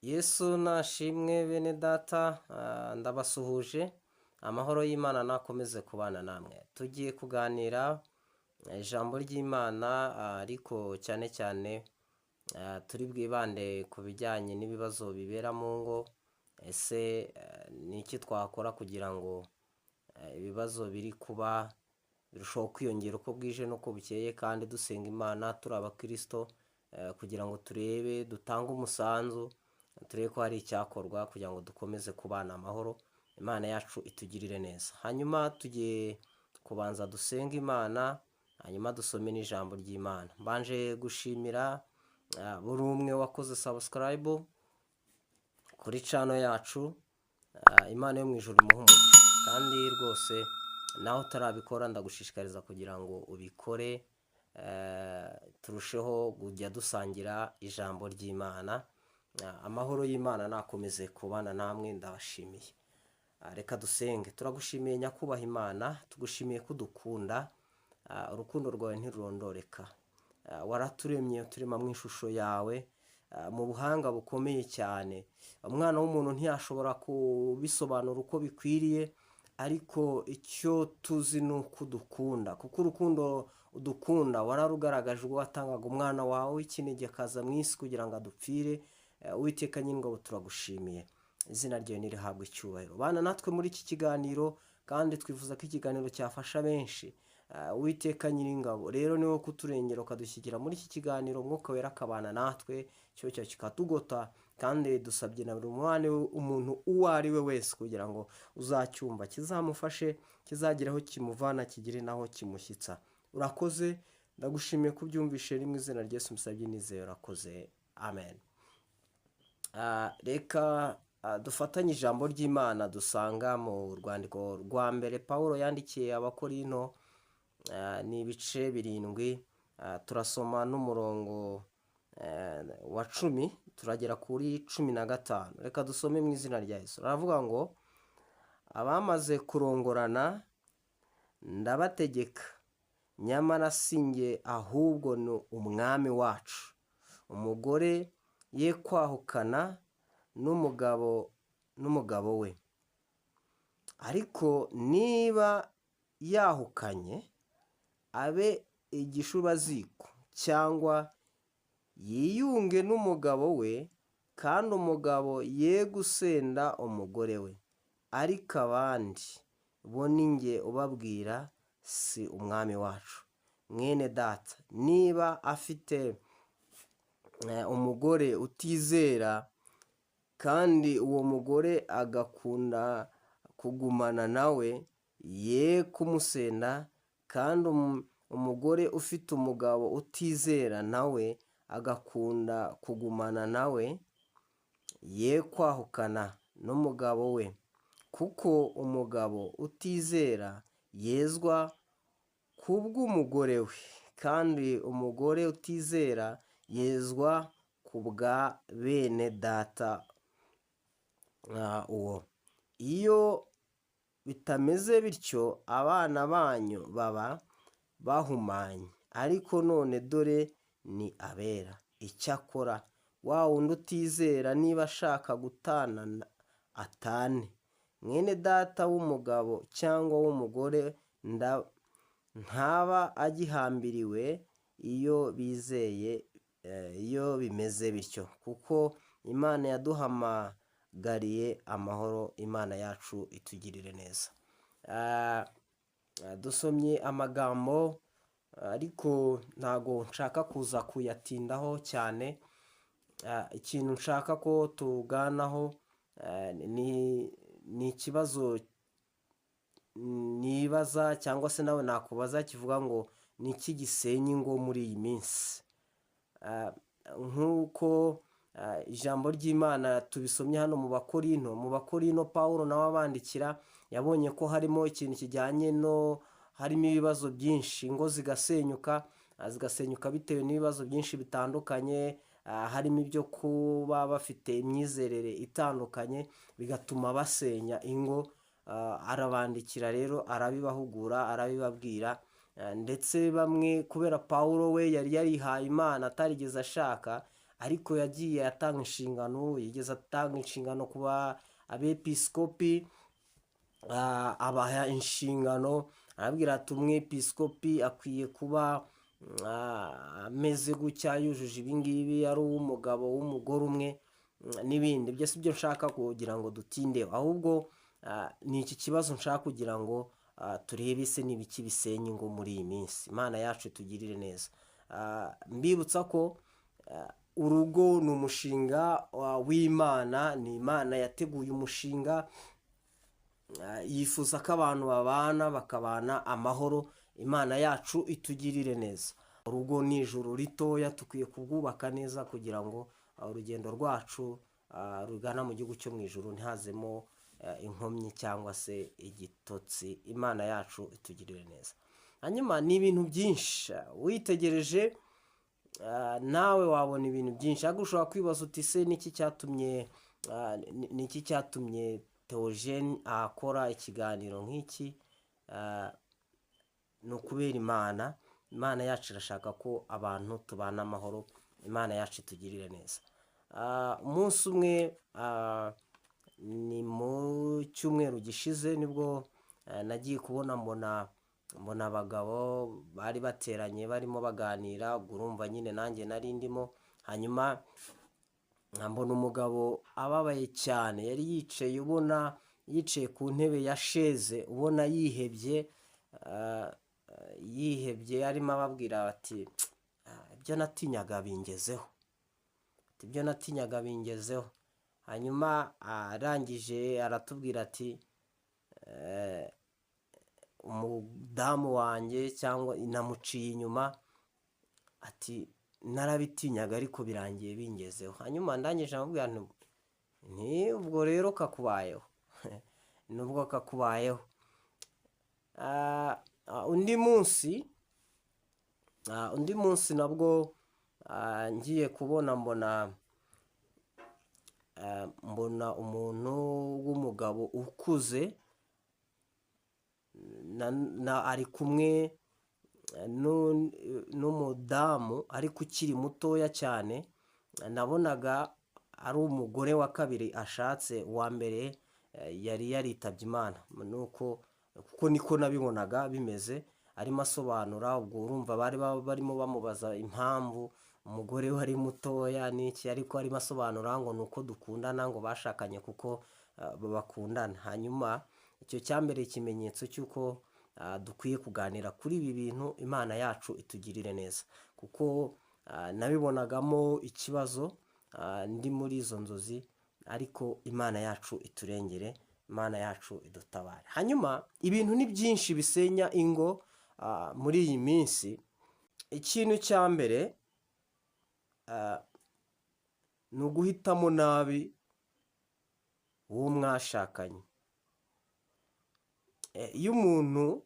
Yesu nashimwe bene data, ndabasuhuje. Amahoro y'Imana nakomeze kubana namwe. Tugiye kuganira ijambo ry'Imana, ariko cyane cyane turi bwibande ku bijyanye n'ibibazo bibera mu ngo. Ese ni iki twakora kugira ngo ibibazo biri kuba birushaho kwiyongera uko bwije n'uko bukeye, kandi dusenga Imana turi abakristo, kugira ngo turebe dutange umusanzu, turebe ko hari icyakorwa kugira ngo dukomeze kubana amahoro, Imana yacu itugirire neza. Hanyuma tugiye kubanza dusenga Imana, hanyuma dusome n'ijambo ry'Imana. Mbanje gushimira buri umwe wakoze subscribe kuri channel yacu. Imana yo mu ijuru imuhe umugisha, kandi rwose naho utarabikora ndagushishikariza kugira ngo ubikore, turusheho kujya dusangira ijambo ry'Imana. Amahoro y'Imana nakomeze kubana namwe, ndabashimiye. Reka dusenge. Turagushimiye nyakubahwa Imana, tugushimiye kudukunda, urukundo rwawe ntirurondoreka. Waraturemye turema mu ishusho yawe, mu buhanga bukomeye cyane. Umwana w'umuntu ntiyashobora kubisobanura uko bikwiriye, ariko icyo tuzi ni uko udukunda, kuko urukundo udukunda wararugaragaje ubwo watangaga umwana wawe w'ikinege akaza mu isi kugira ngo adupfire. Uwiteka nyir'ingabo turagushimiye, izina ryawe nirihabwe icyubahiro. Bana natwe muri iki kiganiro, kandi twifuza ko ikiganiro cyafasha benshi. Uwiteka nyir'ingabo rero ni wowe kuturengera ukadushyigikira muri iki kiganiro, Mwuka Wera akabana natwe, cyo kikatugota, kandi dusabye na buri umuntu uwo ari we wese kugira ngo uzacyumva kizamufashe, kizagira aho kimuvana, kigire naho kimushyitsa. Urakoze, ndagushimiye ko ubyumvishe, rimwe izina rya Yesu musabye nizeye, urakoze, amen. Reka dufatanye ijambo ry'Imana dusanga mu rwandiko rwa mbere Pawulo yandikiye Abakorinto, ni ibice 7. Turasoma n'umurongo wa 10 turagera kuri 15. Reka dusome mu izina rya Yesu. Aravuga ngo, abamaze kurongorana ndabategeka, nyamara sinjye ahubwo ni umwami wacu, umugore ye kwahukana n'umugabo we. Ariko niba yahukanye, abe igishubaziko, cyangwa yiyunge n'umugabo we, kandi umugabo ye gusenda umugore we. Ariko abandi bo ni njye ubabwira, si umwami wacu. Mwene data, niba afite umugore utizera, kandi uwo mugore agakunda kugumana nawe, ye kumusenda. Kandi umugore ufite umugabo utizera nawe agakunda kugumana nawe, ye kwahukana n'umugabo we. Kuko umugabo utizera yezwa kubw'umugore we, kandi umugore utizera yezwa ku bwa bene data uwo. Iyo bitameze bityo, abana banyu baba bahumanye, ariko none dore ni abera. Icyakora wa wundi utizera niba ashaka gutana atane. Mwene data w'umugabo cyangwa w'umugore ntaba agihambiriwe iyo bimeze bityo, kuko Imana yaduhamagariye amahoro. Imana yacu itugirire neza. Dusomye amagambo, ariko ntago nshaka kuza kuyatindaho cyane. Ikintu nshaka ko tuganaho ni ikibazo nibaza, cyangwa se nawe nakubaza, kivuga ngo ni iki gisenya ingo muri iyi minsi. Nk'uko ijambo ry'Imana tubisomye hano mu Bakorinto, Pawulo nawe abandikira, yabonye ko harimo ikintu kijyanye harimo ibibazo byinshi, ingo zigasenyuka bitewe n'ibibazo byinshi bitandukanye. Harimo ibyo kuba bafite imyizerere itandukanye, bigatuma basenya ingo. Arabandikira rero, arabibahugura, arabibabwira, ndetse bamwe kubera Pawulo we yari yarihaye Imana atarigeze ashaka, ariko yagiye atanga inshingano, yigeze atanga inshingano kuba abepiskopi, abaha inshingano arabwira ati umwepiskopi akwiye kuba ameze gutya, yujuje ibingibi, ari uw'umugabo w'umugore umwe n'ibindi. Ibyo si byo nshaka kugira ngo dutindeho, ahubwo ni iki kibazo nshaka kugira ngo turebe se n'ibiki bisenya ingo muri iyi minsi. Imana yacu itugirire neza. Mbibutsa ko urugo ni umushinga w'Imana, ni Imana yateguye umushinga, yifuza ko abantu babana bakabana amahoro. Imana yacu itugirire neza. Urugo ni ijuru ritoya, tukwiye kubwubaka neza kugira ngo urugendo rwacu rugana mu gihugu cyo mu ijuru ntihazemo inkomyi cyangwa se igitotsi. Imana yacu itugirire neza. Hanyuma ni ibintu byinshi witegereje, nawe wabona ibintu byinshi, ariko ushobora kwibaza uti se niki cyatumye Theogene akora ikiganiro nk'iki? Ni ukubera Imana yacu irashaka ko abantu tubana amahoro. Imana yacu itugirire neza. Umunsi umwe ni mu cyumweru gishize nibwo nagiye kubona mbona abagabo bari bateranye barimo baganira, urumva nyine nanjye nari ndimo. Hanyuma mbona umugabo ababaye cyane, yari yicaye, ubona yicaye ku ntebe ya sheze, ubona yihebye, arimo ababwira ati ibyo natinyaga bingezeho. Hanyuma arangije aratubwira ati umudamu wanjye cyangwa namuciye inyuma, ati narabitinyaga ariko birangiye bingezeho. Hanyuma ndangije amubwira nti ubwo rero kakubayeho nubwo kakubayeho. Undi munsi nabwo ngiye kubona mbona umuntu w'umugabo ukuze ari kumwe n'umudamu ariko ukiri mutoya cyane. Nabonaga ari umugore wa kabiri ashatse, uwa mbere yari yaritabye Imana. Kuko niko nabibonaga bimeze, arimo asobanura. Ubwo urumva bari barimo bamubaza impamvu umugore we ari mutoya n'iki, ariko arimo asobanura ngo nuko dukundana, ngo bashakanye kuko bakundana. Hanyuma icyo cyambere ikimenyetso cy'uko dukwiye kuganira kuri ibi bintu. Imana yacu itugirire neza, kuko nabibonagamo ikibazo ndi muri izo nzozi, ariko Imana yacu iturengere, Imana yacu idutabare. Hanyuma ibintu ni byinshi bisenya ingo muri iyi minsi. Ikintu cya mbere ni uguhitamo nabi uwo mwashakanye. Iyo umuntu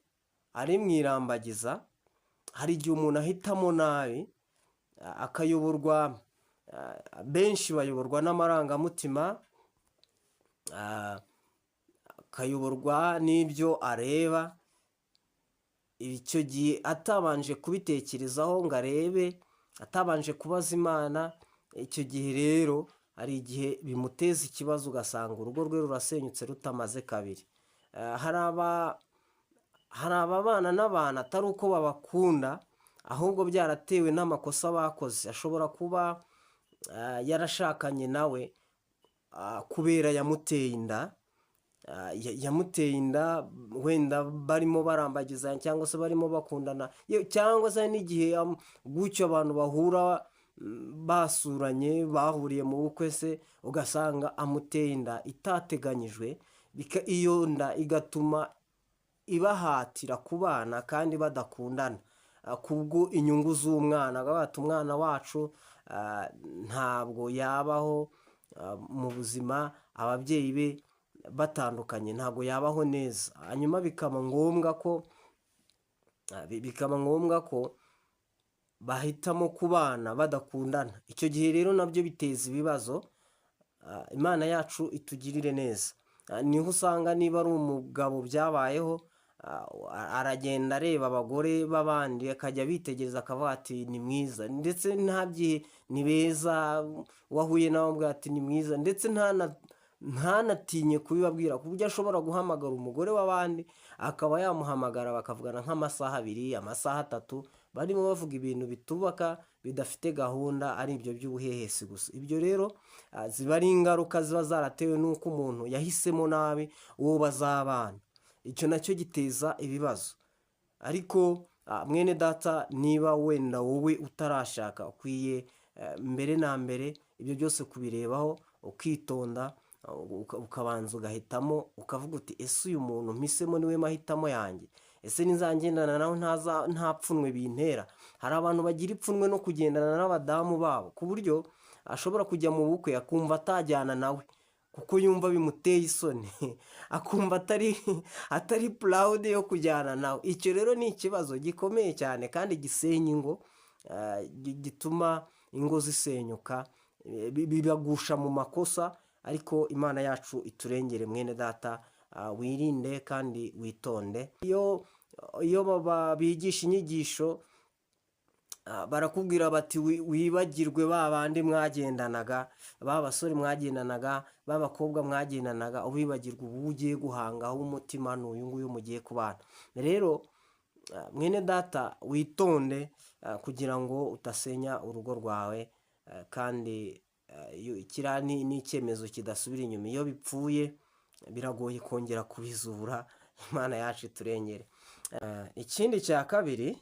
ari mu irambagiza, hari igihe umuntu ahitamo nabi akayoborwa. Benshi bayoborwa n'amarangamutima, akayoborwa n'ibyo areba, icyo gihe atabanje kubitekerezaho ngo arebe, atabanje kubaza Imana. Icyo gihe rero hari igihe bimuteza ikibazo, ugasanga urugo rwe rurasenyutse rutamaze kabiri. Hari ababana n'abantu atari uko babakunda, ahubwo byaratewe n'amakosa bakoze. Ashobora kuba yarashakanye nawe kubera yamuteye inda, wenda barimo barambagiza cyangwa se barimo bakundana, cyangwa se n'igihe gutyo abantu bahura basuranye, bahuriye mu bukwe se, ugasanga amuteye inda itateganyijwe. Iyo nda igatuma ibahatira kubana kandi badakundana, kubwo inyungu z'umwana. Bati umwana wacu ntabwo yabaho mu buzima ababyeyi be batandukanye, ntabwo yabaho neza. Hanyuma bikaba ngombwa ko bahitamo kubana badakundana. Icyo gihe rero nabyo biteza ibibazo. Imana yacu itugirire neza. Niho usanga niba ari umugabo byabayeho, aragenda areba abagore b'abandi akajya bitegereza akavuga ati ni mwiza, ndetse ntabyihe ni beza, wahuye nawe avuga ati ni mwiza, ndetse ntanatinye kubibabwira ku buryo ashobora guhamagara umugore w'abandi akaba yamuhamagara bakavugana nk'amasaha 2 amasaha 3 barimo bavuga ibintu bitubaka bidafite gahunda, ari ibyo by'ubuhehesi gusa. Ibyo rero ziba ari ingaruka ziba zaratewe n'uko umuntu yahisemo nabi uwo bazabana. Icyo nacyo giteza ibibazo. Ariko mwene data, niba wenda wowe utarashaka, ukwiye mbere na mbere ibyo byose kubirebaho ukitonda, ukabanza ugahitamo ukavuga uti ese uyu muntu mpisemo niwe mahitamo yanjye, ese nizangendana nawe nta pfunwe bintera. Hari abantu bagira ipfunwe no kugendana n'abadamu babo ku buryo ashobora kujya mu bukwe akumva atajyana nawe kuko yumva bimuteye isoni akumva atari proud yo kujyana nawe. Icyo rero ni ikibazo gikomeye cyane kandi gisenya ingo, gituma ingo zisenyuka, bibagusha mu makosa. Ariko Imana yacu iturengere mwene data, wirinde kandi witonde. Iyo bigisha inyigisho barakubwira bati wibagirwe ba bandi mwagendanaga, ba basore mwagendanaga, ba bakobwa mwagendanaga, ubibagirwe ubu ugiye guhangaho umutima n'uyu nguyu mugiye kubana. Rero mwene data witonde kugira ngo utasenya urugo rwawe, kandi kiriya ni icyemezo kidasubira inyuma. Iyo bipfuye biragoye kongera kubizura. Imana yacu iturengere. Ikindi cya kabiri,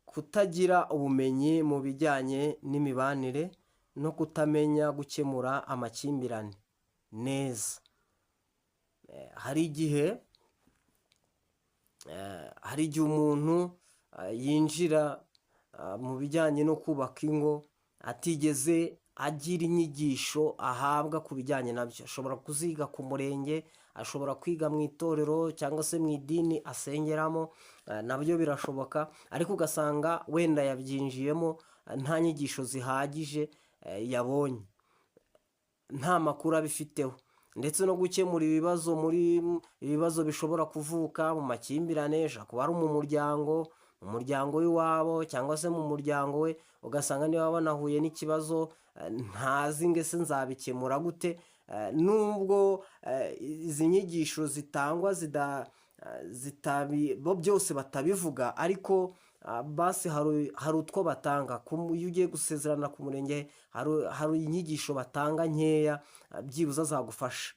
kutagira ubumenyi mu bijyanye n'imibanire no kutamenya gukemura amakimbirane neza. Hari igihe umuntu yinjira mu bijyanye no kubaka ingo atigeze agira inyigisho ahabwa ku bijyanye nabyo. Ashobora kuziga ku murenge, ashobora kwiga mu itorero cyangwa se mu idini asengeramo, nabyo birashoboka. Ariko ugasanga wenda yabyinjiyemo nta nyigisho zihagije yabonye, nta makuru abifiteho, ndetse no gukemura ibibazo bishobora kuvuka mu makimbirane. Ashobora kuba ari mu muryango w'iwabo cyangwa se mu muryango we, ugasanga niba banahuye n'ikibazo ntazi ngo ese nzabikemura gute. Nubwo izi nyigisho zitangwa bo byose batabivuga, ariko basi hari utwo batanga. Iyo ugiye gusezerana ku murenge hari inyigisho batanga nkeya, byibuze azagufasha.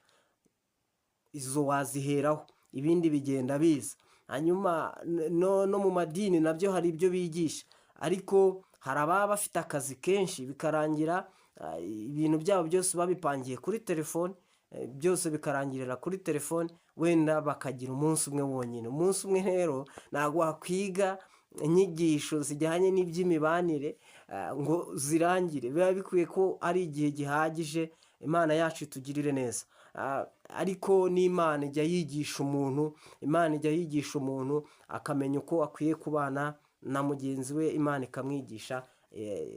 Izo waziheraho, ibindi bigenda biza. Hanyuma no mu madini nabyo hari ibyo bigisha, ariko hari ababa bafite akazi kenshi bikarangira ibintu byabo byose babipangiye kuri telefone, byose bikarangirira kuri telefone. Wenda bakagira umunsi umwe wonyine. Umunsi umwe rero ntabwo wakwiga inyigisho zijyanye n'iby'imibanire ngo zirangire. Biba bikwiye ko ari igihe gihagije. Imana yacu itugirire neza. Ariko n'Imana ijya yigisha umuntu, akamenya uko akwiye kubana na mugenzi we, Imana ikamwigisha.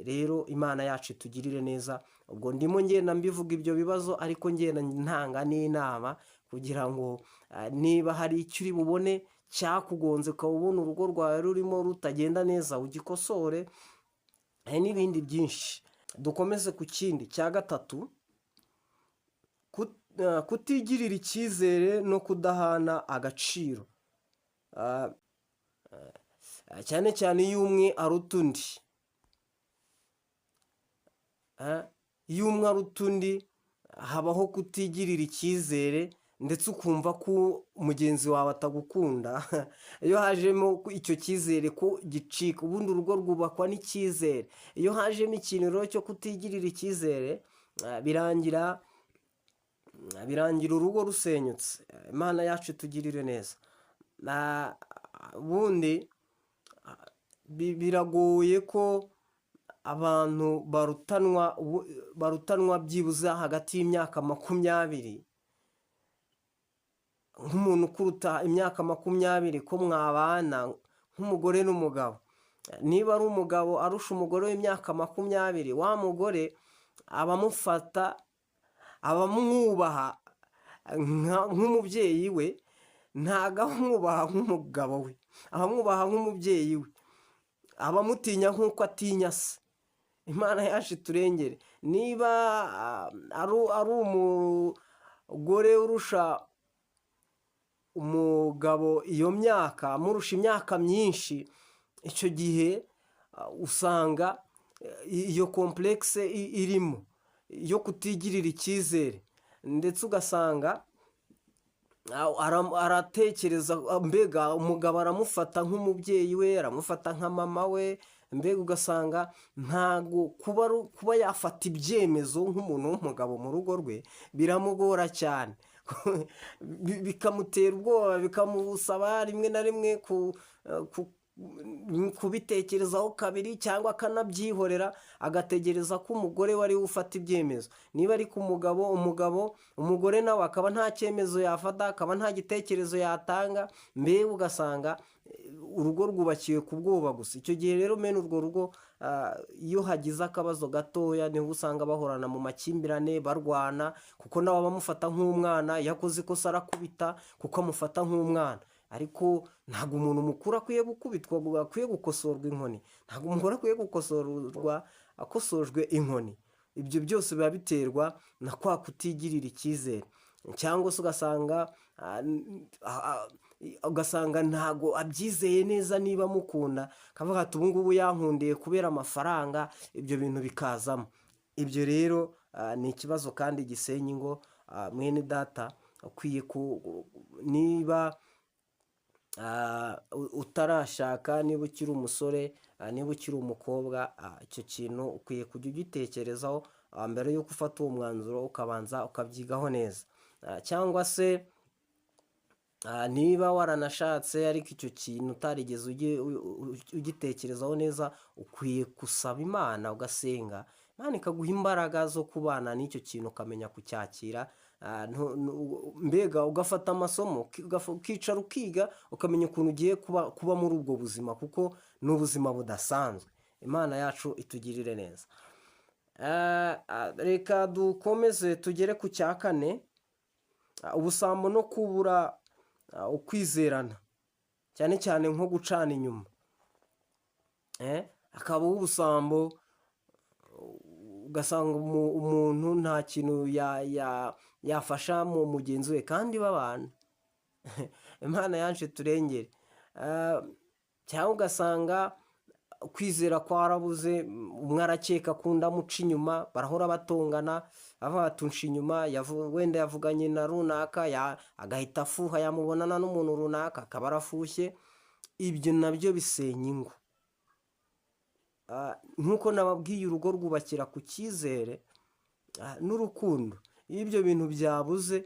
Rero Imana yacu itugirire neza. Ubwo ndimo ngenda mbivuga ibyo bibazo, ariko ngenda ntanga n'inama kugira ngo niba hari icyo uri bubone cyakugonze ukaba ubona urugo rwawe rurimo rutagenda neza, ugikosore. Hari n'ibindi byinshi. Dukomeze ku kindi cya gatatu, kutigirira icyizere no kudahana agaciro, cyane cyane iyo umwe aruta undi. Iyo umwe aruta undi habaho kutigirira icyizere, ndetse ukumva ko mugenzi wawe atagukunda. Iyo hajemo icyo cyizere ko gicika, ubundi urugo rwubakwa n'icyizere. Iyo hajemo ikintu rero cyo kutigirira icyizere, birangira urugo rusenyutse. Imana yacu itugirire neza. Ubundi biragoye ko abantu barutanwa byibuze hagati y'imyaka 20. Nk'umuntu ukuruta imyaka 20 ko mwabana nk'umugore n'umugabo. Niba ari umugabo arusha umugore w'imyaka 20, wa mugore abamufata, abamwubaha nk'umubyeyi we, ntago amwubaha nk'umugabo we, abamwubaha nk'umubyeyi we, abamutinya nk'uko atinya se. Imana yacu iturengere. Niba ari umugore urusha umugabo iyo myaka, amurusha imyaka myinshi, icyo gihe usanga iyo komplekse irimo yo kutigirira icyizere, ndetse ugasanga aratekereza, mbega umugabo aramufata nk'umubyeyi we, aramufata nka mama we, mbega ugasanga ntago kuba yafata ibyemezo nk'umuntu w'umugabo mu rugo rwe biramugora cyane. Bikamutera ubwoba, bikamusaba rimwe na rimwe kubitekerezaho kabiri, cyangwa akanabyihorera agategereza ko umugore wari ufata ibyemezo. Niba ari ku mugabo, umugore nawe akaba nta cyemezo yafata, akaba nta gitekerezo yatanga, mbega ugasanga urugo rwubakiwe ku bwoba gusa. Icyo gihe rero mene urwo rugo iyo hagize akabazo gatoya niho usanga bahorana mu makimbirane, barwana, kuko nawe bamufata nk'umwana. Iyo akoze ikosa arakubita kuko amufata nk'umwana. Ariko ntabwo umuntu mukuru akwiye gukubitwa, akwiye gukosorwa inkoni. Ntabwo umugore akwiye gukosorwa akosojwe inkoni. Ibyo byose biba biterwa na kwa kutigirira icyizere, cyangwa se ugasanga ntago abyizeye neza niba amukunda, akavuga ati ubu ngubu yankundiye kubera amafaranga. Ibyo bintu bikazamo. Ibyo rero ni ikibazo kandi gisenya ingo. Mwene data ukwiye niba utarashaka, niba ukiri umusore, niba ukiri umukobwa, icyo kintu ukwiye kujya ugitekerezaho mbere y'uko ufata uwo mwanzuro, ukabanza ukabyigaho neza. Cyangwa se niba waranashatse ariko icyo kintu utarigeze ugitekerezaho neza, ukwiye gusaba Imana, ugasenga, Imana ikaguha imbaraga zo kubana n'icyo kintu, ukamenya kucyakira. Mbega ugafata amasomo, ukicara ukiga, ukamenya ukuntu ugiye kuba muri ubwo buzima, kuko ni ubuzima budasanzwe. Imana yacu itugirire neza. Reka dukomeze tugere ku cya kane, ubusambo no kubura ukwizerana, cyane cyane nko gucana inyuma. Akabaho ubusambo, ugasanga umuntu nta kintu yafasha mu mugenzi we, kandi babana. Imana yacu turengere. Cyangwa ugasanga kwizera kwarabuze, umwe arakeka akunda amuca inyuma, barahora batongana, atunca inyuma, wenda yavuganye na runaka, agahita afuha, yamubonana n'umuntu runaka akaba arafushye. Ibyo nabyo bisenya ingo. Nk'uko nababwiye, urugo rwubakira ku cyizere n'urukundo. Iyo ibyo bintu byabuze,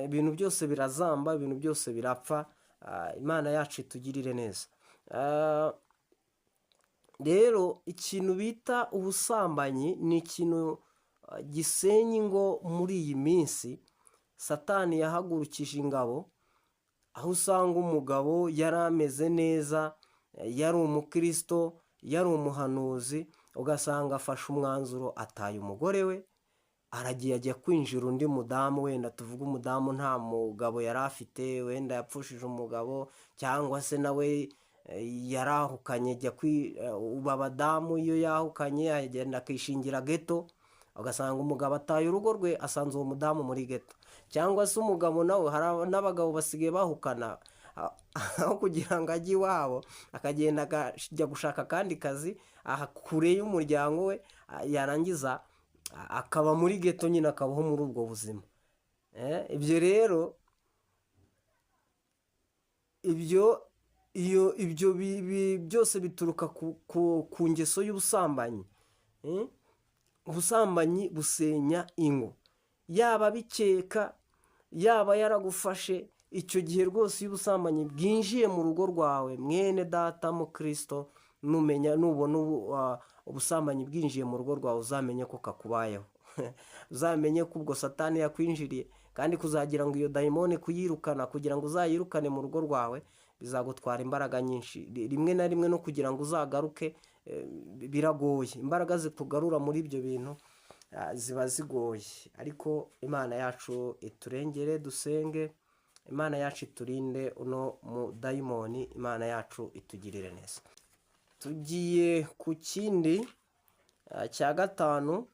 ibintu byose birazamba, ibintu byose birapfa. Imana yacu itugirire neza. Rero ikintu bita ubusambanyi ni ikintu gisenya ingo muri iyi minsi. Satani yahagurukije ingabo, aho usanga umugabo yari ameze neza, yari umukristo, yari umuhanuzi, ugasanga afashe umwanzuro, ataye umugore we, aragiye ajya kwinjira undi mudamu. Wenda tuvuge umudamu nta mugabo yari afite, wenda yapfushije umugabo, cyangwa se nawe yarahukanye. Ubu abadamu iyo yahukanye agenda akishingira geto, ugasanga umugabo ataye urugo rwe, asanze uwo mudamu muri geto. Cyangwa se umugabo nawe, hari n'abagabo basigaye bahukana, aho kugira ngo ajye iwabo, akagenda akajya gushaka akandi kazi kure y'umuryango we, yarangiza akaba muri geto nyine, akabaho muri ubwo buzima. Ibyo rero, ibyo byose bituruka ku ngeso y'ubusambanyi. Ubusambanyi busenya ingo. Yaba bikeka, yaba yaragufashe, icyo gihe rwose iyo ubusambanyi bwinjiye mu rugo rwawe, mwene data mu Kristo, nubona ubusambanyi bwinjiye mu rugo rwawe, uzamenye ko kakubayeho. Uzamenye ko ubwo Satani yakwinjiriye, kandi kuzagira ngo iyo dayimoni kuyirukana, kugira ngo uzayirukane mu rugo rwawe, bizagutwara imbaraga nyinshi. Rimwe na rimwe no kugira ngo uzagaruke biragoye. Imbaraga zikugarura muri ibyo bintu ziba zigoye. Ariko Imana yacu iturengere, dusenge, Imana yacu iturinde uno mudayimoni, Imana yacu itugirire neza. Tugiye ku kindi cya gatanu,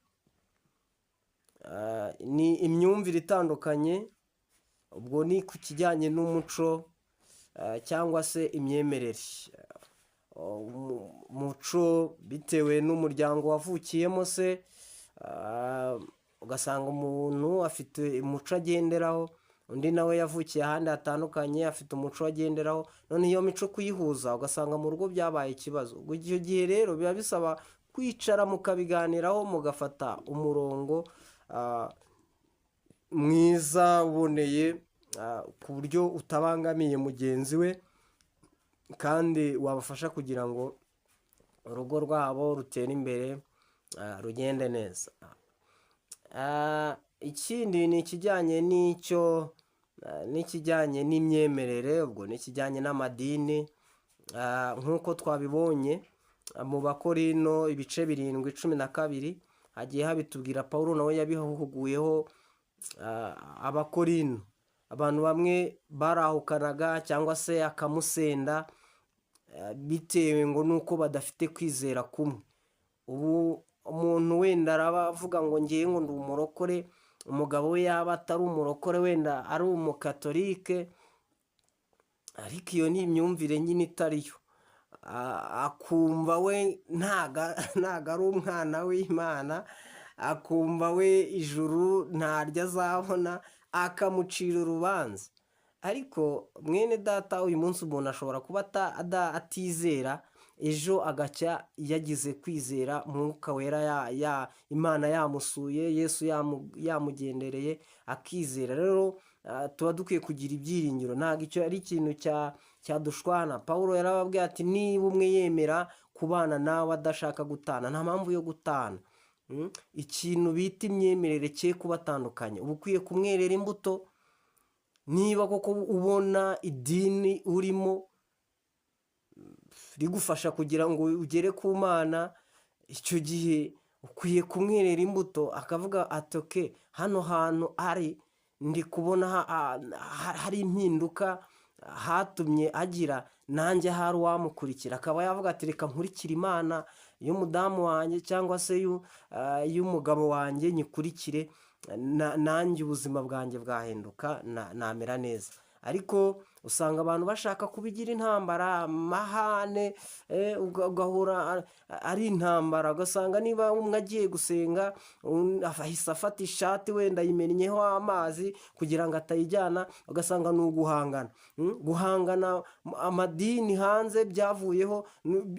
ni imyumvire itandukanye. Ubwo ni ku kijyanye n'umuco cyangwa se imyemerere. Umuco bitewe n'umuryango wavukiyemo se, ugasanga umuntu afite umuco agenderaho, undi nawe yavukiye ahandi hatandukanye afite umuco agenderaho, none iyo mico kuyihuza ugasanga mu rugo byabaye ikibazo. Icyo gihe rero biba bisaba kwicara mukabiganiraho, mugafata umurongo mwiza uboneye, ku buryo utabangamiye mugenzi we, kandi wabafasha kugira ngo urugo rwabo rutere imbere, rugende neza. Ikindi ni ikijyanye n'ikijyanye n'imyemerere, ubwo ni ikijyanye n'amadini. Nk'uko twabibonye mu Bakorino ibice 7:12 hagiye habitubwira. Pawulo nawe yabihuguyeho Abakorino. Abantu bamwe barahukanaga cyangwa se akamusenda bitewe ngo nuko badafite kwizera kumwe. Ubu umuntu wenda aravuga ngo ngiye ngo ndi umurokore, umugabo we yaba atari umurokore, wenda ari umukatolike, ariko iyo ni imyumvire nyine itariyo. Akumva we ntago ari umwana w'Imana, akumva we ijuru ntaryo azabona, akamucira urubanza. Ariko mwene data, uyu munsi umuntu ashobora kuba atizera, ejo agacya yagize kwizera, Mwuka Wera Imana yamusuye, Yesu yamugendereye akizera. Rero tuba dukwiye kugira ibyiringiro, ntabwo icyo ari ikintu cyadushwana. Pawulo yarababwiye ati niba umwe yemera kubana nawe adashaka gutana, nta mpamvu yo gutana. Ikintu bita imyemerere cye kubatandukanye, uba ukwiye kumwerera imbuto. Niba koko ubona idini urimo rigufasha kugira ngo ugere ku Mana, icyo gihe ukwiye kumwerera imbuto, akavuga ati oke, hano hantu ari ndi kubona hari impinduka hatumye agira, nanjye hari uwamukurikira. Akaba yavuga ati reka nkurikire Imana y'umudamu wanjye cyangwa se y'umugabo wanjye, nyikurikire, nanjye ubuzima bwanjye bwahinduka, namera neza. Ariko usanga abantu bashaka kubigira intambara, amahane, ugahura ari intambara. Ugasanga niba umwe agiye gusenga, ahise afata ishati wenda yimennyeho amazi kugira ngo atayijyana, ugasanga ni guhangana. Amadini hanze byavuyeho,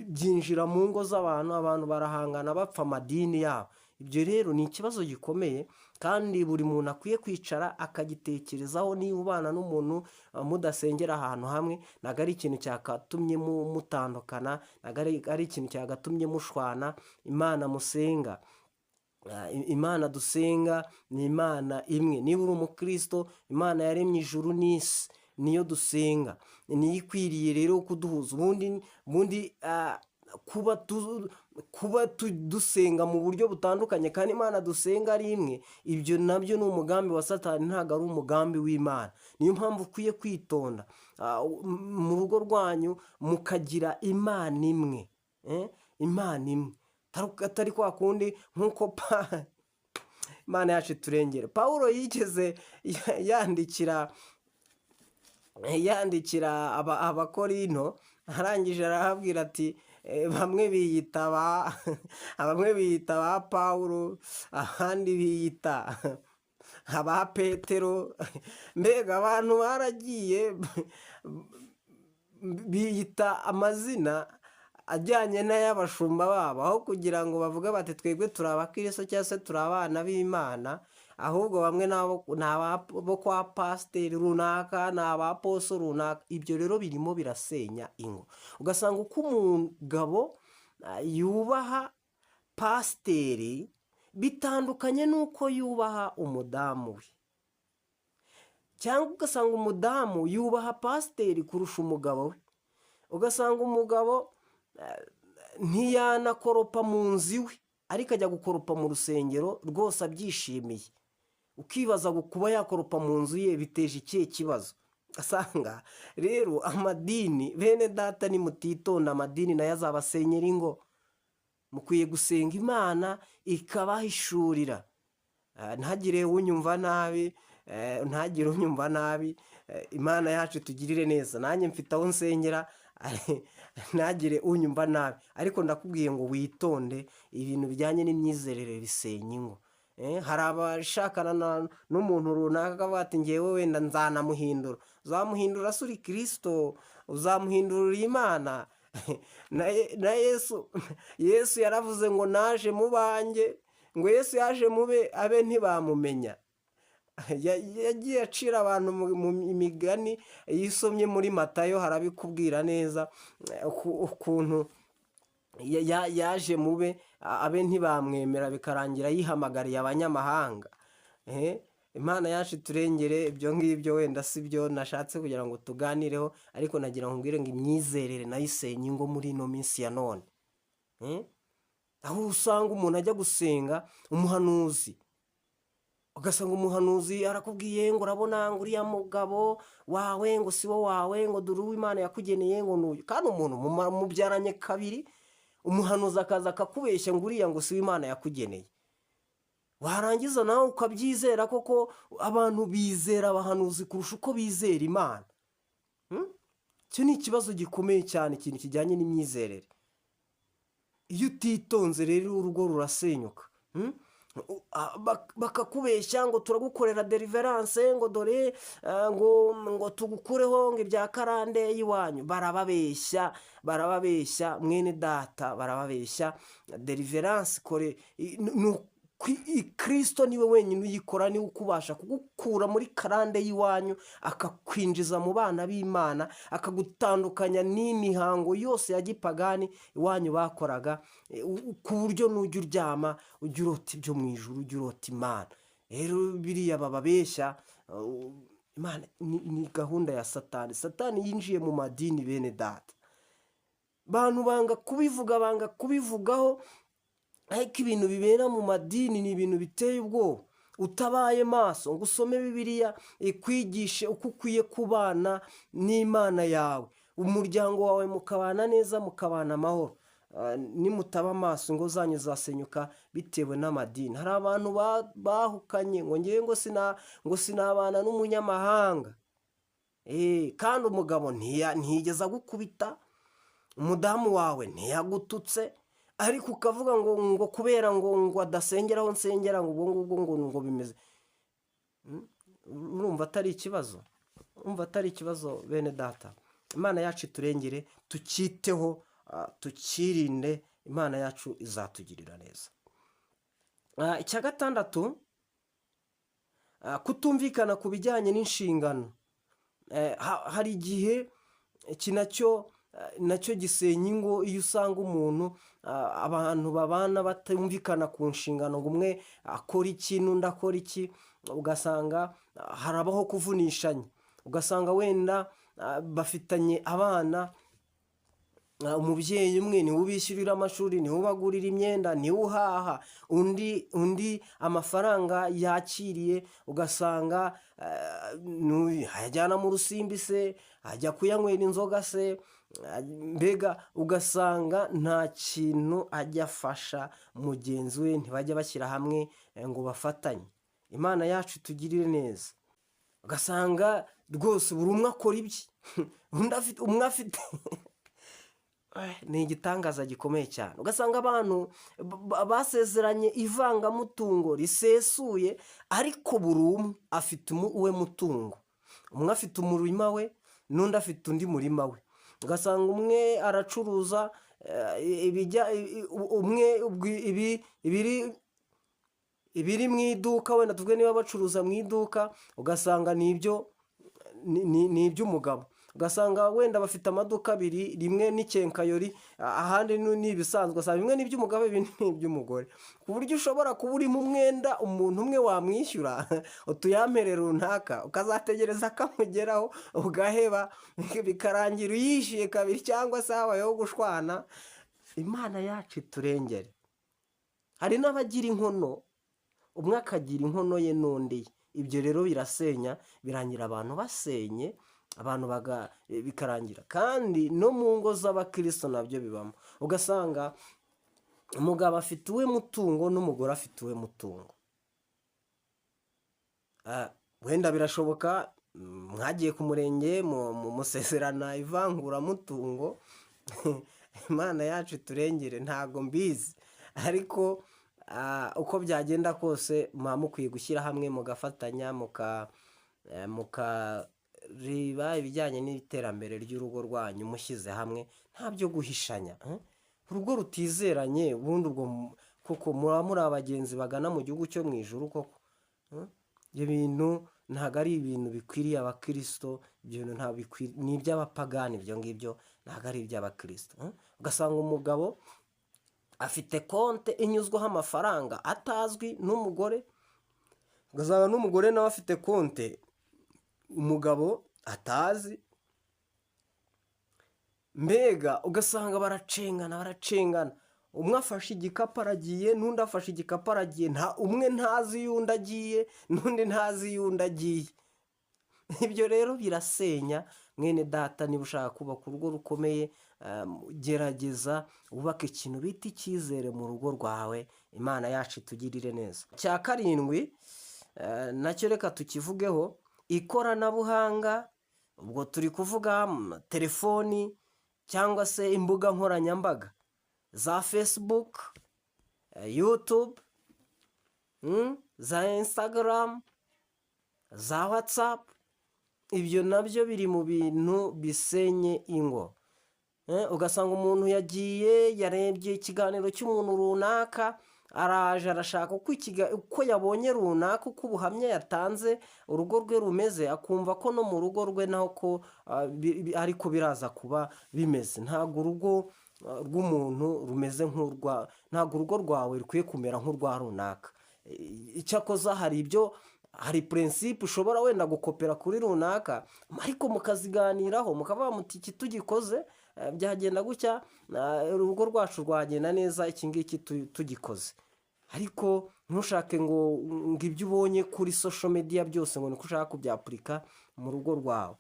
byinjira mu ngo z'abantu, abantu barahangana bapfa amadini yabo. Ibyo rero ni ikibazo gikomeye, kandi buri muntu akwiye kwicara akagitekerezaho. Niba ubana n'umuntu mudasengera ahantu hamwe, ntabwo ari ikintu cyakatumye mutandukana, ntabwo ari ikintu cyagatumye mushwana. Imana musenga, Imana dusenga ni Imana imwe. Niba uri umukristo, Imana yaremye ijuru n'isi, niyo dusenga, niyo ikwiriye rero kuduhuza. Ubundi kuba dusenga mu buryo butandukanye kandi Imana dusenga ari imwe, ibyo nabyo ni umugambi wa Satani, ntabwo ari umugambi w'Imana. Niyo mpamvu ukwiye kwitonda mu rugo rwanyu mukagira Imana imwe, Imana imwe, atari kwa kundi nk'uko Imana yacu iturengere. Pawulo yigeze yandikira Abakorino, arangije arahabwira ati bamwe biyita ba Pawulo, abandi biyita aba Petero. Mbega abantu baragiye biyita amazina ajyanye n'ay'abashumba babo, aho kugira ngo bavuge bati twebwe turi abakristo cyangwa se turi abana b'Imana. Ahubwo bamwe ni abo kwa pasiteri runaka, ni abaposo runaka. Ibyo rero birimo birasenya ingo. Ugasanga uko umugabo yubaha pasiteri bitandukanye n'uko yubaha umudamu we, cyangwa ugasanga umudamu yubaha pasiteri kurusha umugabo we. Ugasanga umugabo ntiyanakoropa mu nzu iwe, ariko ajya gukoropa mu rusengero rwose abyishimiye. Ukibaza kuba yakoropa mu nzu ye biteje ikihe kibazo? asanga rero amadini, bene data nimutitonda amadini nayo azabasenyera ingo. Mukwiye gusenga Imana ikabahishurira. Ntagire unyumva nabi, ntagire unyumva nabi. Imana yacu tugirire neza. Nanjye mfite aho nsengera, ntagire unyumva nabi, ariko ndakubwiye ngo witonde ibintu bijyanye n'imyizerere bisenya ingo. Hari abashakana n'umuntu runaka akavuga ati ngewe wenda nzanamuhindura. Uzamuhindura se uri Kristo? Uzamuhindurira Imana? Na Yesu yaravuze ngo naje mu banjye, ngo Yesu yaje mube abe ntibamumenya. Yagiye acira abantu mu imigani. Iyo usomye muri Matayo harabikubwira neza ukuntu yaje mube abe ntibamwemera, bikarangira yihamagariye abanyamahanga. Imana yacu turengere. Ibyo ngibyo wenda si byo nashatse kugira ngo tuganireho, ariko nagira ngo mbwire ngo imyizerere nayo isenya ingo muri ino minsi ya none. Aho usanga umuntu ajya gusenga umuhanuzi, ugasanga umuhanuzi arakubwiye ngo urabona ngo uriya mugabo wawe ngo si wo wawe, ngo dore uwo Imana yakugeneye ngo n'uyu. Kandi umuntu mubyaranye kabiri, umuhanuzi akaza akakubeshya ngo uriya ngo si wo Imana yakugeneye. Warangiza nawe ukabyizera. Koko abantu bizera abahanuzi kurusha uko bizera Imana. Icyo ni ikibazo gikomeye cyane, ikintu kijyanye n'imyizerere. Iyo utitonze rero urugo rurasenyuka. Bakakubeshya ngo turagukorera deliverance, ngo dore ngo tugukureho ngo ibya karande y'iwanyu. Barababeshya mwene data, barababeshya. Deliverance kore Kristo niwe wenyine uyikora, niwe ukubasha kugukura muri karande y'iwanyu akakwinjiza mu bana b'Imana, akagutandukanya n'imihango yose ya gipagani iwanyu bakoraga, ku buryo n'ujya uryama ujya urota ibyo mu ijuru, ujya urota Imana. Rero biriya bababeshya, Imana ni gahunda ya Satani. Satani yinjiye mu madini bene data. Bantu banga kubivuga, banga kubivugaho, ariko ibintu bibera mu madini ni ibintu biteye ubwoba. Utabaye maso ngo usome Bibiliya ikwigishe uko ukwiye kubana n'Imana yawe, umuryango wawe mukabana neza, mukabana amahoro. Nimutaba maso ingo zanyu zasenyuka bitewe n'amadini. Hari abantu bahukanye ngo ngewe ngo sinabana n'umunyamahanga. Kandi umugabo ntiyigeze agukubita, umudamu wawe ntiyagututse, ariko ukavuga ngo kubera ngo adasengera aho nsengera ngo ubwo ngubwo ngo bimeze. Urumva atari ikibazo? Urumva atari ikibazo bene data? Imana yacu turengere, tukiteho, tukirinde. Imana yacu izatugirira neza. Icya gatandatu, kutumvikana ku bijyanye n'inshingano. Hari igihe iki nacyo gisenya ingo. Iyo usanga umuntu abantu babana batumvikana ku nshingano, ngo umwe akora iki n'undi akora iki, ugasanga harabaho kuvunishanya. Ugasanga wenda bafitanye abana, umubyeyi umwe niwe ubishyurira amashuri, niwe ubagurira imyenda, niwe uhaha, undi amafaranga yakiriye ugasanga ayajyana mu rusimbi se, ajya kuyanywera inzoga se, mbega ugasanga nta kintu ajya afasha mugenzi we, ntibajya bashyira hamwe ngo bafatanye. Imana yacu tugirire neza. Ugasanga rwose buri umwe akora ibye, umwe afite ni igitangaza gikomeye cyane. Ugasanga abantu basezeranye ivangamutungo risesuye, ariko buri umwe afite uwe mutungo. Umwe afite umurima we, n'undi afite undi murima we. Ugasanga umwe aracuruza ibiri mu iduka, wenda tuvuge niba bacuruza mu iduka, ugasanga ni iby'umugabo. Ugasanga wenda bafite amaduka abiri, rimwe n'ikenkayori, ahandi n'ibisanzwe. Ugasanga bimwe n'iby'umugabo, ibindi n'iby'umugore, ku buryo ushobora kuba urimo umwenda umuntu umwe wamwishyura utuyamere runaka, ukazategereza akamugeraho ugaheba, bikarangira uyishyuye kabiri cyangwa se habayeho gushwana. Imana yacu iturengere. Hari n'abagira inkono, umwe akagira inkono ye n'undi. Ibyo rero birasenya, birangira abantu basenye abantu bikarangira. Kandi no mu ngo z'abakristo nabyo bibamo, ugasanga umugabo afite uwe mutungo n'umugore afite uwe mutungo. Wenda birashoboka mwagiye ku murenge musezerana ivanguramutungo Imana yacu turengere, ntago mbizi, ariko uko byagenda kose muba mukwiye gushyira hamwe mugafatanya mukareba ibijyanye n'iterambere ry'urugo rwanyu mushyize hamwe, nta byo guhishanya. Urugo rutizeranye ubundi ubwo kuko muba muri abagenzi bagana mu gihugu cyo mu ijuru koko? Ibyo bintu ntabwo ari ibintu bikwiriye abakristo, ibyo bintu ntabwo bikwiriye, ni iby'abapagani, ibyo ngibyo ntabwo ari iby'abakristo. Ugasanga umugabo afite konte inyuzwaho amafaranga atazwi n'umugore, ugasanga n'umugore nawe afite konte umugabo atazi, mbega ugasanga baracengana, umwe afashe igikapu aragiye n'undi afashe igikapu aragiye, umwe ntazi y'undi agiye n'undi ntazi y'undi agiye. Ibyo rero birasenya. Mwene data, niba ushaka kubaka urugo rukomeye, gerageza wubake ikintu bita icyizere mu rugo rwawe. Imana yacu itugirire neza. Cya karindwi nacyo reka tukivugeho, ikoranabuhanga. Ubwo turi kuvuga telefoni cyangwa se imbuga nkoranyambaga za Facebook, YouTube, za Instagram, za WhatsApp. Ibyo nabyo biri mu bintu bisenye ingo. Ugasanga umuntu yagiye yarebye ikiganiro cy'umuntu runaka, araje arashaka uko yabonye runaka, uko ubuhamya yatanze urugo rwe rumeze, akumva ko no mu rugo rwe naho ko ariko biraza kuba bimeze. Ntabwo urugo rw'umuntu rumeze ntabwo urugo rwawe rukwiye kumera nk'urwa runaka. Icyakoza hari prinsipe ushobora wenda gukopera kuri runaka, ariko mukaziganiraho mukavuga muti iki tugikoze byagenda gutya, urugo rwacu rwagenda neza iki ngiki tugikoze. Ariko ntushake ngo ibyo ubonye kuri social media byose ngo niko ushaka kubyapurika mu rugo rwawe.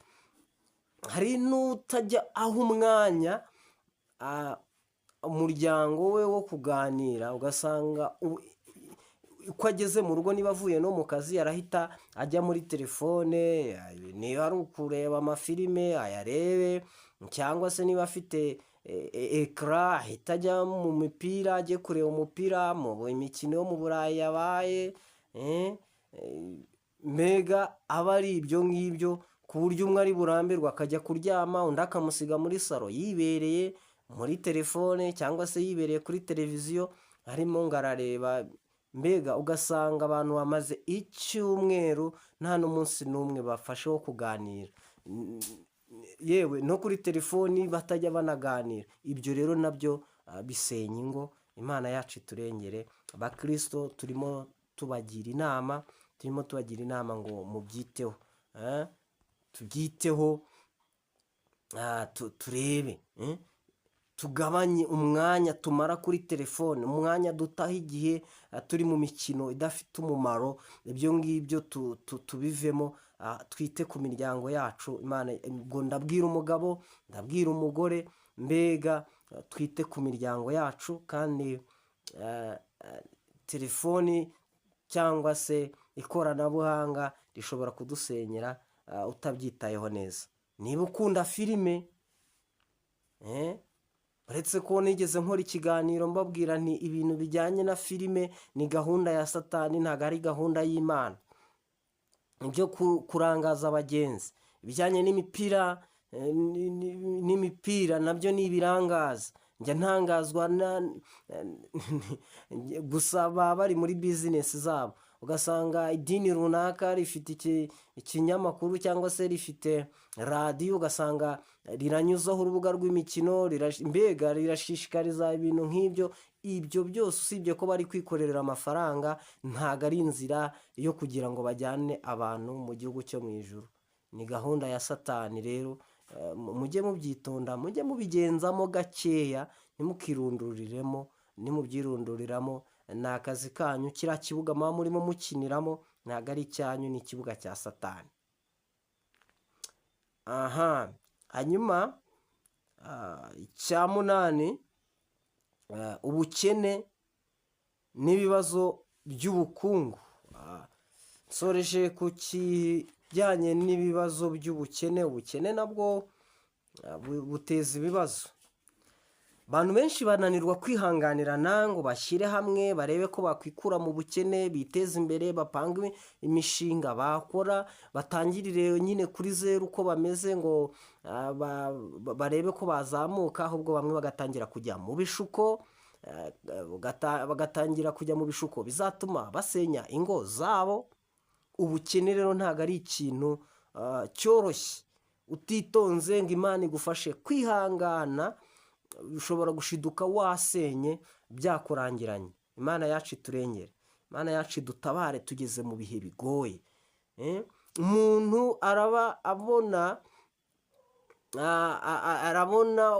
Hari n'utajya aho umwanya umuryango we wo kuganira, ugasanga uko ageze mu rugo, niba avuye no mu kazi arahita ajya muri telefone, niba ari ukureba amafilime ayarebe, cyangwa se niba afite ekara ahita ajya mu mipira, ajye kureba umupira mu imikino yo mu Burayi yabaye. Mbega aba ari ibyo ngibyo, ku buryo umwe ari burambirwa akajya kuryama, undi akamusiga muri salo yibereye muri telefone cyangwa se yibereye kuri televiziyo arimo ngo arareba. Mbega ugasanga abantu bamaze icyumweru nta n'umunsi n'umwe bafashe wo kuganira, yewe no kuri telefoni batajya banaganira. Ibyo rero nabyo bisenya ingo. Imana yacu iturengere. Abakristo turimo tubagira inama ngo mubyiteho, tubyiteho, turebe, tugabanye umwanya tumara kuri telefone, umwanya dutaha igihe turi mu mikino idafite umumaro. Ibyo ngibyo tubivemo, twite ku miryango yacu. Imana, ubwo ndabwira umugabo, ndabwira umugore, mbega twite ku miryango yacu. Kandi telefoni cyangwa se ikoranabuhanga rishobora kudusenyera utabyitayeho neza. Niba ukunda filime, uretse ko nigeze nkora ikiganiro mbabwira nti ibintu bijyanye na filime ni gahunda ya Satani, ntabwo ari gahunda y'Imana. Ibyo kurangaza abagenzi, ibijyanye n'imipira nabyo ni ibirangaza. Njya ntangazwa gusa baba bari muri bizinesi zabo. Ugasanga idini runaka rifite ikinyamakuru cyangwa se rifite radiyo, ugasanga riranyuzaho urubuga rw'imikino, mbega rirashishikariza ibintu nk'ibyo. Ibyo byose usibye ko bari kwikorera amafaranga, ntabwo ari inzira yo kugira ngo bajyane abantu mu gihugu cyo mu ijuru. Ni gahunda ya Satani. Rero mujye mubyitonda, mujye mubigenzamo gakeya, ntimukirunduriremo. Nimubyirunduriramo ni akazi kanyu. Kiriya kibuga muba murimo mukiniramo ntabwo ari icyanyu, ni ikibuga cya Satani. aha hanyuma icya munani, ubukene n'ibibazo by'ubukungu. Nsoreje ku kijyanye n'ibibazo by'ubukene. Ubukene nabwo buteza ibibazo. Abantu benshi bananirwa kwihanganirana ngo bashyire hamwe barebe ko bakwikura mu bukene, biteze imbere, bapange imishinga bakora, batangirire nyine kuri zeru uko bameze ngo barebe ko bazamuka, ahubwo bamwe bagatangira kujya mu bishuko, bagatangira kujya mu bishuko bizatuma basenya ingo zabo. Ubukene rero ntabwo ari ikintu cyoroshye. Utitonze ngo Imana igufashe kwihangana, ushobora gushiduka wasenye byakurangiranye. Imana yacu iturengere, Imana yacu idutabare tugeze mu bihe bigoye. Umuntu arabona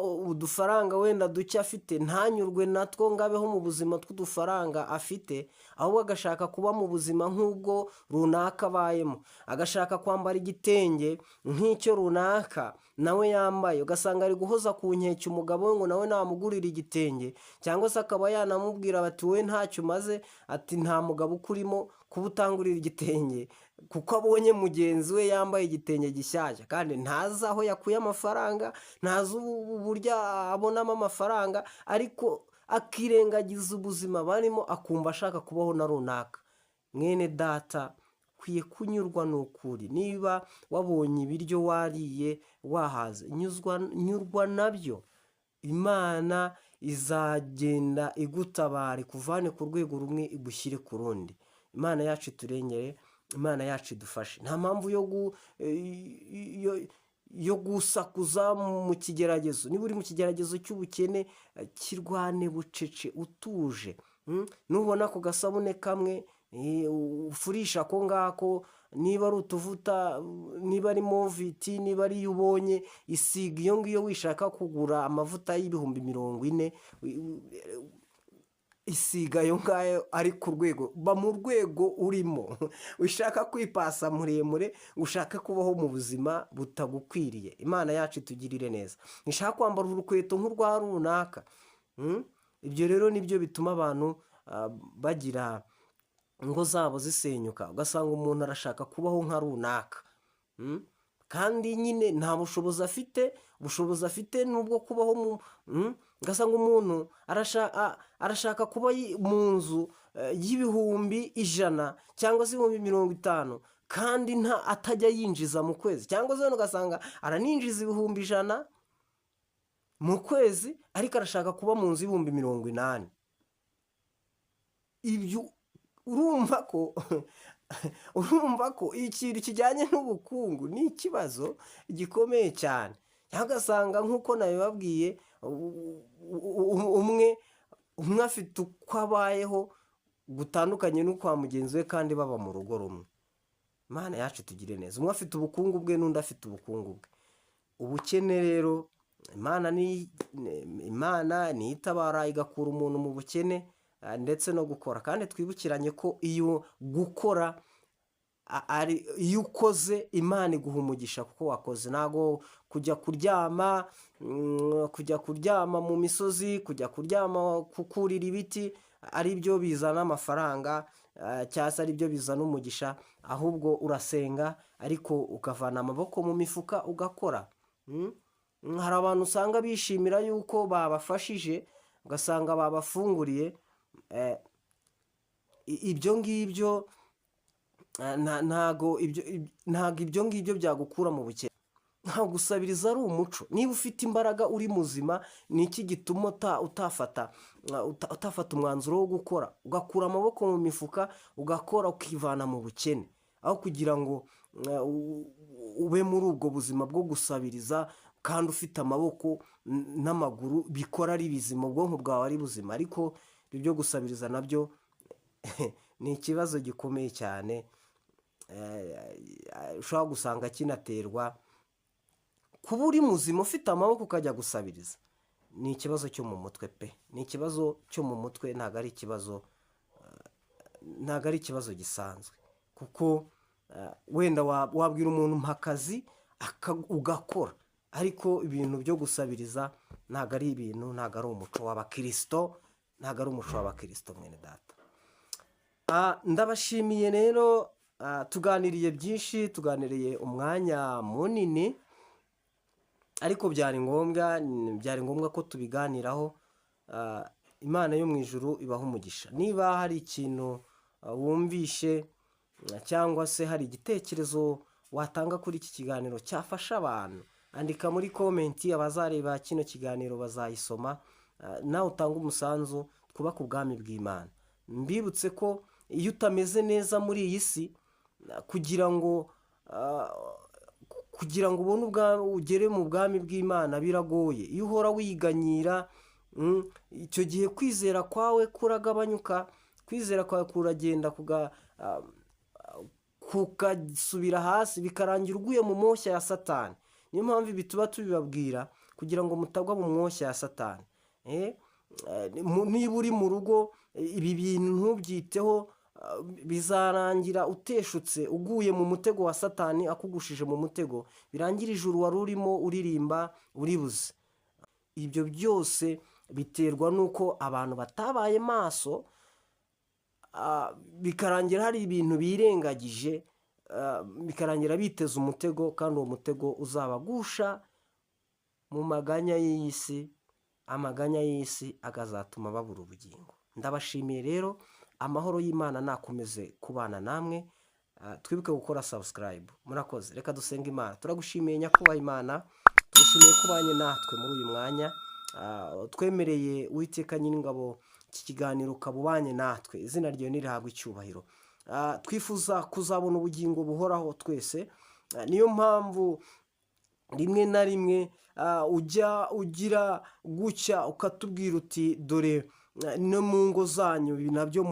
udufaranga wenda duke afite, ntanyurwe natwo ngo abeho mu buzima tw'udufaranga afite, ahubwo agashaka kuba mu buzima nk'ubwo runaka abayemo, agashaka kwambara igitenge nk'icyo runaka nawe yambaye, ugasanga ari guhoza ku nkeke umugabo we ngo nawe namugurira igitenge, cyangwa se akaba yanamubwira bati wowe ntacyo umaze, ati nta mugabo ukurimo kuba utangurira igitenge, kuko abonye mugenzi we yambaye igitenge gishyashya kandi ntazi aho yakuye amafaranga, ntazi uburyo abonamo amafaranga, ariko akirengagiza ubuzima barimo akumva ashaka kubaho na runaka. Mwene data, ukwiye kunyurwa n'ukuri. Niba wabonye ibiryo wariye wahaze, nyurwa nabyo. Imana izagenda igutabara, ikuvane ku rwego rumwe igushyire ku rundi. Imana yacu iturengere, Imana yacu idufashe. Nta mpamvu yo gusakuza mu kigeragezo. Niba uri mu kigeragezo cy'ubukene, kirwane bucece utuje. Nubona ku gasabune kamwe ufurisha ako ngako, niba ari utuvuta, niba ari moviti, niba ari iyo ubonye, isiga iyo ngiyo. Wishaka kugura amavuta y'ibihumbi 40, isiga ayo ngayo ari ku rwego, ba mu rwego urimo. Ushaka kwipasa muremure, ushaka kubaho mu buzima butagukwiriye. Imana yacu itugirire neza. Nishaka kwambara urukweto nk'urwa runaka. Ibyo rero nibyo bituma abantu bagira ingo zabo zisenyuka. Ugasanga umuntu arashaka kubaho nka runaka, kandi nyine nta bushobozi afite nubwo kubaho ugasanga umuntu arashaka kuba mu nzu y'ibihumbi 100 cyangwa se ibihumbi 50, kandi atajya yinjiza mu kwezi, cyangwa se ugasanga araninjiza ibihumbi 100 mu kwezi, ariko arashaka kuba mu nzu y'ibihumbi 80. Ibyo urumva ko ikintu kijyanye n'ubukungu ni ikibazo gikomeye cyane. Ugasanga nk'uko nabibabwiye, umwe afite uko abayeho gutandukanye n'ukwa mugenzi we, kandi baba mu rugo rumwe. Imana yacu tugire neza. Umwe afite ubukungu bwe n'undi afite ubukungu bwe. Ubukene rero, Imana ni itabara igakura umuntu mu bukene, ndetse no gukora. Kandi twibukiranye ko iyo gukora iyo ukoze, Imana iguha umugisha kuko wakoze. Ntago kujya kuryama mu misozi, kujya kuryama kukurira ibiti ari byo bizana amafaranga, cyangwa se ari byo bizana umugisha, ahubwo urasenga ariko ukavana amaboko mu mifuka ugakora. Hari abantu usanga bishimira yuko babafashije, ugasanga babafunguriye. Ibyo ngibyo ntago ibyo ngibyo byagukura mu bukene. Nta gusabiriza ari umuco. Niba ufite imbaraga, uri muzima, ni iki gituma utafata umwanzuro wo gukora, ugakura amaboko mu mifuka ugakora, ukivana mu bukene, aho kugira ngo ube muri ubwo buzima bwo gusabiriza kandi ufite amaboko n'amaguru bikora ari bizima, ubwonko bwawe ari buzima. Ariko ibyo gusabiriza nabyo ni ikibazo gikomeye cyane. Ushobora gusanga kinaterwa kuba uri muzima ufite amaboko ukajya gusabiriza. Ni ikibazo cyo mu mutwe pe, ni ikibazo cyo mu mutwe. Ntabwo ari ikibazo gisanzwe, kuko wenda wabwira umuntu mpa akazi, ugakora. Ariko ibintu byo gusabiriza ntabwo ari ibintu, ntabwo ari umuco w'abakirisito, ntabwo ari umuco w'abakirisito mwene data. Ndabashimiye rero, tuganiriye byinshi, tuganiriye umwanya munini, ariko byari ngombwa ko tubiganiraho. Imana yo mu ijuru ibaha umugisha. Niba hari ikintu wumvishe cyangwa se hari igitekerezo watanga kuri iki kiganiro cyafasha abantu, andika muri komenti, abazareba kino kiganiro bazayisoma, nawe utanga umusanzu, twubake ubwami bw'Imana. Mbibutse ko iyo utameze neza muri iyi si, kugira ngo ubone ugere mu bwami bw'Imana biragoye. Iyo uhora wiganyira, icyo gihe kwizera kwawe kuragabanyuka, kwizera kwawe kuragenda kugasubira hasi, bikarangira uguye mu moshya ya Satani. Niyo mpamvu ibi tuba tubibabwira kugira ngo mutagwa mu moshya ya Satani. Niba uri mu rugo, ibi bintu ntubyiteho, bizarangira uteshutse, uguye mu mutego wa Satani, akugushije mu mutego, birangira ijuru wari urimo uririmba uribuze. Ibyo byose biterwa n'uko abantu batabaye maso, bikarangira hari ibintu birengagije, bikarangira biteza umutego, kandi uwo mutego uzabagusha mu maganya y'isi. Amaganya y'isi akazatuma babura ubugingo. Ndabashimiye rero, amahoro y'Imana nakomeze kubana namwe. Twibuke gukora subscribe. Murakoze. Reka dusenga Imana. Turagushimiye nyakubahwa Imana, tugushimiye kubanye natwe muri uyu mwanya. Twemereye Uwiteka Nyiringabo iki kiganiro ukabubanye natwe, izina ryawe nirihabwe icyubahiro. Twifuza kuzabona ubugingo buhoraho twese. Niyo mpamvu rimwe na rimwe ujya ugira gucya ukatubwira uti dore no mu ngo zanyu ibi nabyo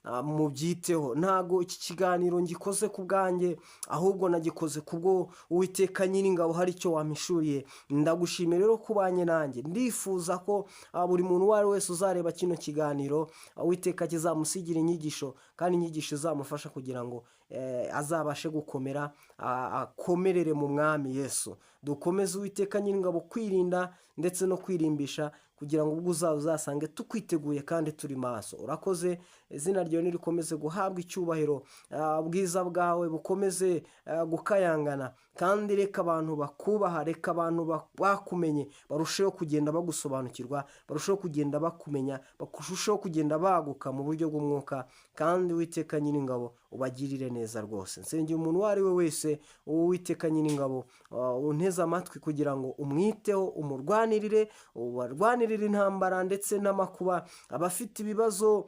mubyiteho. Ntago iki kiganiro ngikoze ku bwanjye, ahubwo nagikoze kubwo Uwiteka Nyiringabo hari icyo wampishuriye. Ndagushimira rero kubanye nanjye. Ndifuza ko buri muntu uwo ari wese uzareba kino kiganiro, Uwiteka kizamusigira inyigisho, kandi inyigisho izamufasha kugira ngo azabashe gukomera, akomerere mu mwami Yesu. Dukomeze Uwiteka Nyiringabo kwirinda ndetse no kwirimbisha, kugira ngo ubwo uzasange tukwiteguye kandi turi maso. Urakoze, izina ryawe nirikomeze guhabwa icyubahiro, ubwiza bwawe bukomeze gukayangana, kandi reka abantu bakubaha, reka abantu bakumenye barusheho kugenda bagusobanukirwa, barusheho kugenda bakumenya, barusheho kugenda baguka mu buryo bw'umwuka, kandi Uwiteka Nyiringabo ubagirire neza rwose. Nsengera umuntu uwo ari we wese, Uwiteka Nyiringabo unteze amatwi, kugira ngo umwiteho, umurwanirire, ubarwanirire intambara ndetse n'amakuba. Abafite ibibazo,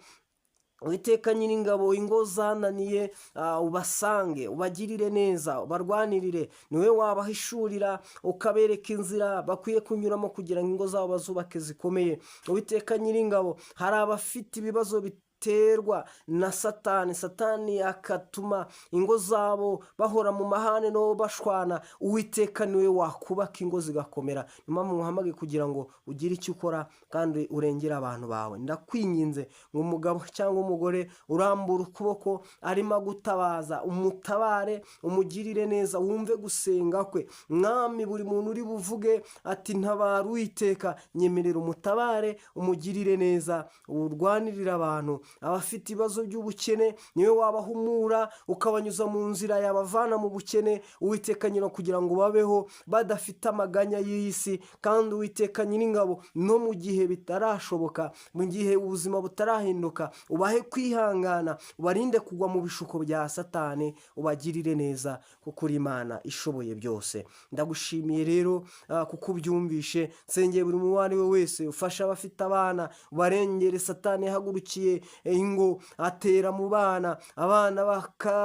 Uwiteka Nyiringabo, ingo zananiye, ubasange, ubagirire neza, ubarwanirire. Niwe wabahishurira ukabereka inzira bakwiye kunyuramo kugira ngo ingo zabo bazubake zikomeye. Uwiteka Nyiringabo, hari abafite ibibazo biterwa na Satani akatuma ingo zabo bahora mu mahane no bashwana. Uwiteka niwe wakubaka ingo zigakomera. Niyo mpamvu muhamagaye kugira ngo ugire icyo ukora kandi urengere abantu bawe. Ndakwinginze nk'umugabo cyangwa umugore urambura ukuboko arimo gutabaza, umutabare, umugirire neza, wumve gusenga kwe. Mwami, buri muntu uri buvuge ati ntabara Uwiteka, nyemerera umutabare, umugirire neza, urwanirire abantu. Abafite ibibazo by'ubukene, niwe wabahumura ukabanyuza mu nzira yabavana mu bukene. Uwiteka Nyiringabo, kugira ngo babeho badafite amaganya y'isi. Kandi Uwiteka Nyiringabo, no mu gihe bitarashoboka, mu gihe ubuzima butarahinduka, ubahe kwihangana, ubarinde kugwa mu bishuko bya Satani, ubagirire neza, kuko uri Imana ishoboye byose. Ndagushimiye rero kuko ubyumvishe. Nsengeye buri muntu uwo ari we wese, ufasha abafite abana, ubarengere. Satani yahagurukiye ingo, atera mu bana, abana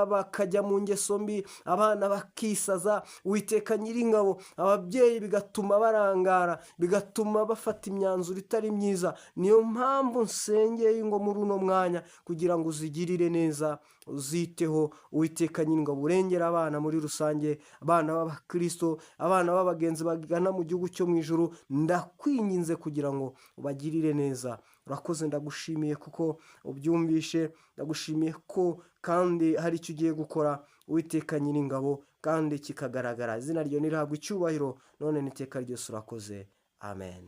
bakajya mu ngeso mbi, abana bakisaza. Uwiteka Nyiringabo, ababyeyi bigatuma barangara, bigatuma bafata imyanzuro itari myiza. Niyo mpamvu nsengeye ingo muri uno mwanya, kugira ngo uzigirire neza, uziteho. Uwiteka Nyiringabo, urengera abana muri rusange, abana b'Abakristo, abana b'abagenzi bagana mu gihugu cyo mu ijuru. Ndakwinginze kugira ngo ubagirire neza. Urakoze, ndagushimiye kuko ubyumvishe, ndagushimiye ko kandi hari icyo ugiye gukora. Uwiteka Nyiringabo, kandi kikagaragara. Izina ryo nirihabwa icyubahiro none n'iteka ryose. Urakoze, amen.